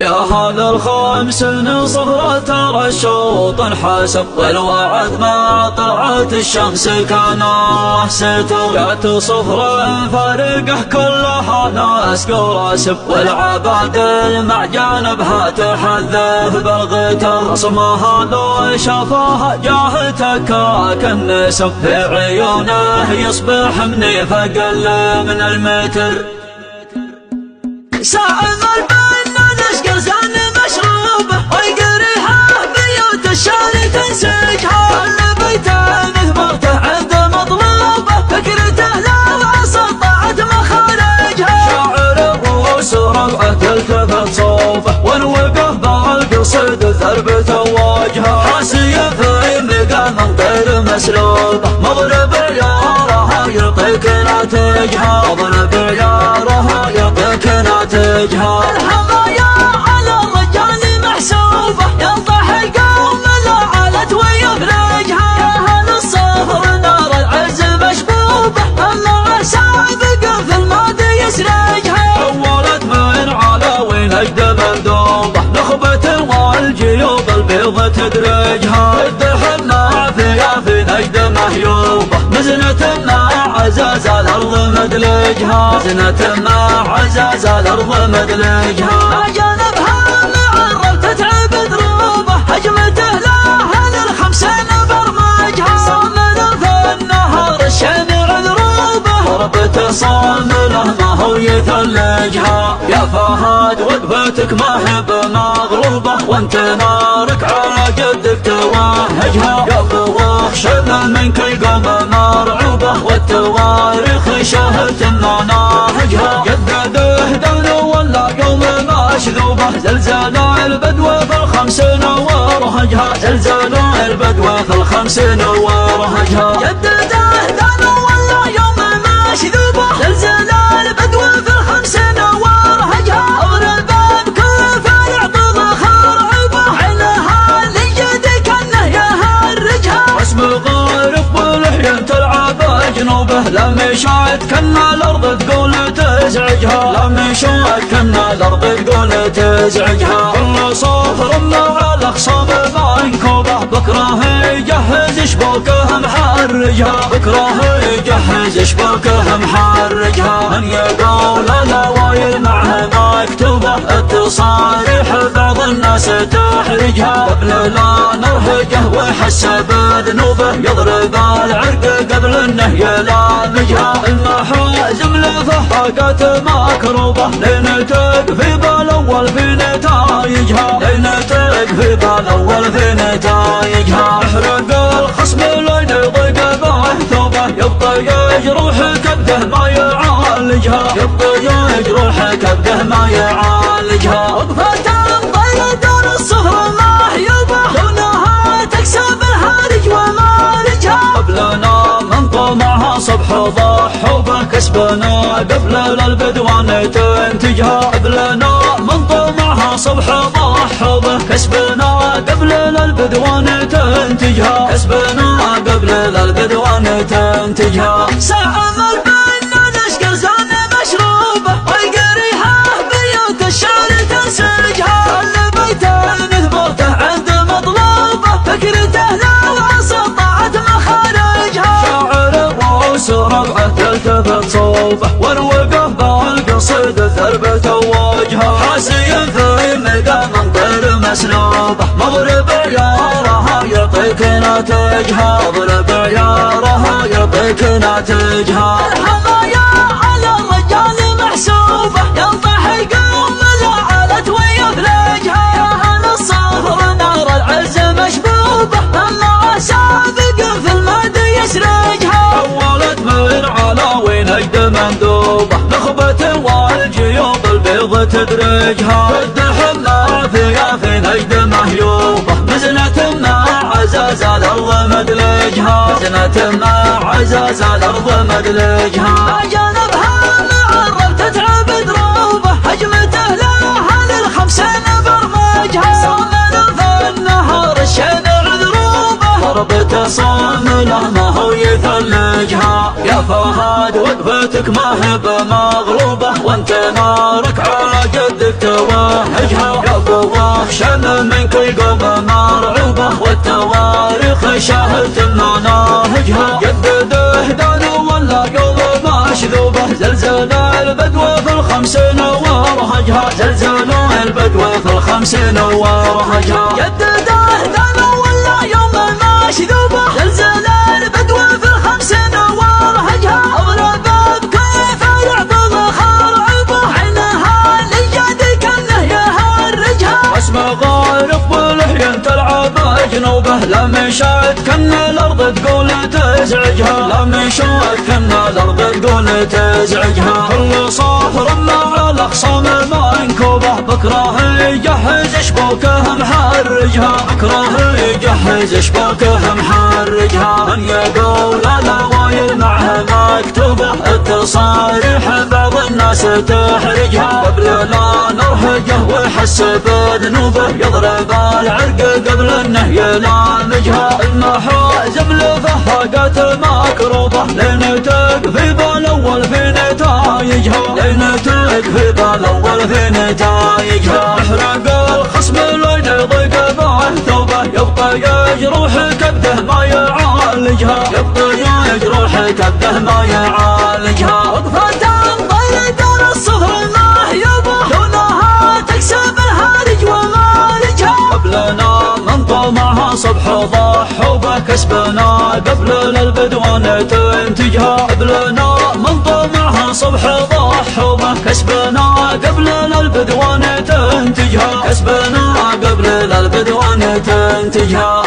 يا هذا الخمس صغرى ترى الشوط انحسب، والوعد ما طلعت الشمس كان الله ستر. جات صفرة فارقه كلها ناس قراسب، والعبادل مع جانبها تحذف بالغتر. رسمها لو شافها جاه تكاك النسب، في عيونه يصبح منيف اقل من المتر. سائم قرزان مشروبه ويقريها بيوت الشارع تنسجها، البيتين ثمرته عند مطلوبه، فكرته لو سطعت مخارجها. شاعر وسرعه تلتفت صوبه، ونوقه بالقصيد ثربته وجهه. حاسيه في مقام غير مسلوبه، مضرب عيارها يعطيك ناتجها، مضرب عيارها يعطيك ناتجها. نخبة والجيوب البيضة تدرجها، الدحنا في نجد مهيوبة، مزنة مع عزاز الأرض مدلجها، مزنة مع عزاز الأرض مدلجها. جانبها معرب تتعب دروبه، هجمته لها للخمسين برمجها. صامل في النهار الشمع ذروبه، ضربته صامله ما هو يثلجها. يا فهد وقفتك ما هي بمغلوبة، وانت نارك على جدك توهجها. يا فوخ شبه من كل قوم مرعوبة، والتواريخ شاهدت مناهجها. جدده دولة ولا يوم مشذوبة، زلزال البدوى في الخمسين ورهجها، زلزال البدوى في الخمسين ورهجها. جدده دولة ولا يوم مشذوبة، زلزال البدوى في الخمسين ورهجها. أغرى الباب كيف يعطي خرعبه، عينها للجد كانه يهرجها. رسم غارق ولحية تلعب جنوبه، لم يشعد كنا الأرض تقول تزعجها، لم يشعد كنا الأرض تقول تزعجها. كل صفر مع الأخصام منكوبة، بكره يجهز شبوكه محرجها، بكره يجهز شبوكه محرجها. من يقول الأوايل معها مكتوبة، التصاريح بعض الناس تحرجها. قبل لا نرهجه ويحس بذنوبه، يضرب العرق قبل انه يلامجها. المحازم لفحقات مكروبة، لينتق في بالاول في نتايجها، لينتق في بالاول في نتايجها. احرق الخصم لين يضيق به ثوبه، يبطى يجروح كبده ما يعالجها، يبطى يجروح كبده ما يعالجها. وقفة ضيق دور الصفر مهيوبة، لونها تكسب الهارج ومارجها. قبلنا من طمعها صبح ضحوبة، كسبنا قبل للبدوان تنتجها. قبلنا من طمعها صبح ضحوبة، كسبنا قبل للبدوان تنتجها، كسبنا قبل للبدوان تنتجها. ساعة البنا نشكر زان مشروبة، ويقريها بيوت الشارع تنسجها. البيتين ثمرته عند مطلوبه، فكرته لو سطعت مخارجها. شاعر وسرعه تلتفت صوبه، ونوقه بالقصيد ثربته وجهه. حاسي في مقام غير مسلوبه، مضرب عيارها يعطيك ناتجها، مضرب عيارها يعطيك ناتجها. الحمايا على الرجال محسوبة، ينطح يقوم لعلت ويثلجها. يا هل الصفر نار العز مشبوبة، اما سابق في المهدي يسرجها. اولت من علاوي نجد مندوبة، نخبة والجيوب البيض تدرجها. الدحنا في نجد مهيوبة، مزنة مع عزاز الأرض مدلجها، مزنة مع عزاز الأرض مدلجها. جانبها معرب تتعب دروبه، هجمته لها للخمسين برمجها. صامل في النهار الشمع ذروبه، ضربته صامله ما هو يثلجها. يا فهد وقفتك ما هي بمغلوبة، وانت نارك على جدك توهجها. واخشن من كل قوم مرعوبة والتواريخ شاهدت مناهجها جدد اهدان ولا قوم مشذوبة زلزال البدو في الخمسين ورهجها زلزال البدو في الخمسين ورهجها جدد اهدان ولا يوم مشذوبة زلزال البدو في الخمسين ورهجها اضرب بكيف رعب الخرعبة عينها لجد كانه يهرجها اسم غارق بالحين تلعب جنوبه لا مشات كن الارض تقول تزعجها لا مشات كن الارض تقول تزعجها كل صاهر مع الاخصام منكوبه بكره يجهز شبوكه محرجها بكره يجهز شبوكه محرجها من يقول الاوايل معها مكتوبه التصاريح بعض الناس تحرجها قبل لا نرهجه ويحس بذنوبه يضرب العرق قبل انه يلامجها المحازم لفهاقات مكروبه لين تكفي بالاول في نتايجها لين تكفي بالاول في نتايجها يحرق الخصم لين يضيق به ثوبه يبقى يجروح كبده ما يعالجها يبقى يجروح كبده ما يعالجها وقفة تنظر دار الصهر المهيوبة دونها تكسب الهارج ومالجها قبلنا من طمعها صبح ضحوبة كسبنا قبل البدوان تنتجها قبلنا من طمعها صبح ضحوبة كسبنا قبل البدوان تنتجها كسبنا قبل البدوان تنتجها